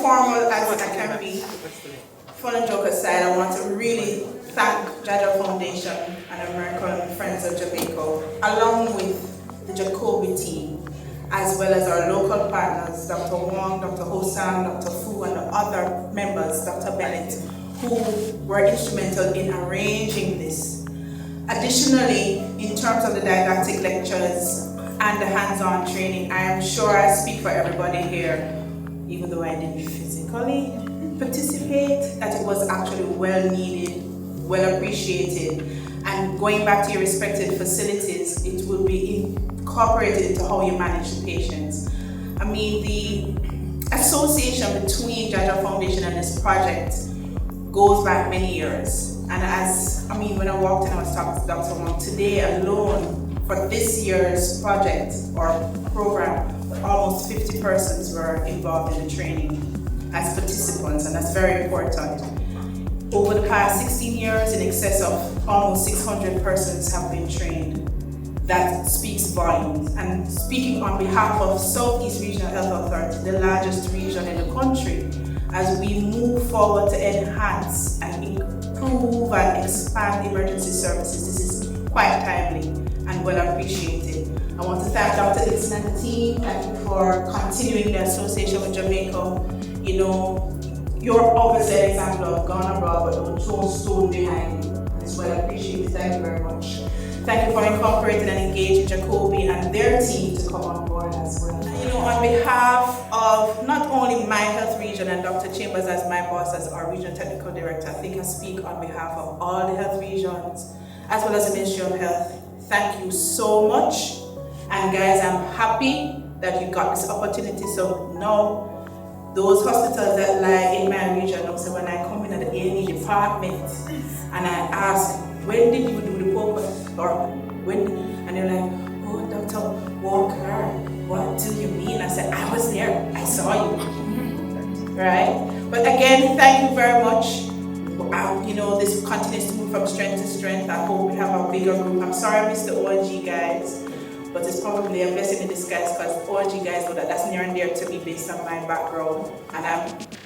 informal as I can be, fun and joke aside, I want to really thank Jaja Foundation and American Friends of Jamaica, along with the Jacoby team, as well as our local partners, Dr. Wong, Dr. Hosang, Dr. Fu, and the other members, Dr. Bennett, who were instrumental in arranging this. Additionally, in terms of the didactic lectures and the hands-on training, I am sure I speak for everybody here, even though I didn't physically participate, that it was actually well needed, well appreciated, and going back to your respective facilities, it will be incorporated into how you manage the patients. I mean, the association between Jaja Foundation and this project goes back many years. And when I walked in, I was talking to Dr. Wong, today alone, for this year's project or program, almost 50 persons were involved in the training as participants, and that's very important. Over the past 16 years, in excess of almost 600 persons have been trained. That speaks volumes. And speaking on behalf of Southeast Regional Health Authority, the largest region in the country, as we move forward to enhance and improve and expand emergency services, this is quite timely and well appreciated. I want to thank Dr. Dixon and the team. Thank you for continuing the association with Jamaica. You know, you're obviously an example of gone abroad, but don't throw stone behind you. It's well appreciated. Thank you very much. Thank you for incorporating and engaging Jacoby and their team to come on board as well. You know, on behalf of not only my health region and Dr. Chambers as my boss, as our regional technical director, I think I speak on behalf of all the health regions, as well as the Ministry of Health. Thank you so much. And guys, I'm happy that you got this opportunity. So now, those hospitals that lie in my region, also when I come in at the A&E department and I ask, when did you do the POCUS? Or when? And they're like, oh, Dr. Walker, what do you mean? I said, I was there, I saw you. Right? But again, thank you very much. You know, this continues to move from strength to strength. I hope we have a bigger group. I'm sorry I missed the ONG guys, but it's probably a blessing in disguise because ONG guys know that that's near and dear to me based on my background. And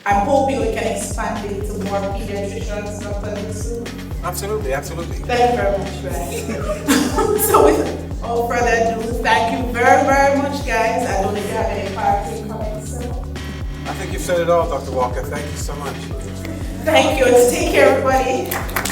I'm hoping we can expand it to more pediatricians soon. Absolutely, absolutely. Thank you very much, right? So with all further ado, thank you very, very much, guys. I don't know if you have any parting comments. I think you've said it all, Dr. Walker. Thank you so much. Thank you. Take care, everybody.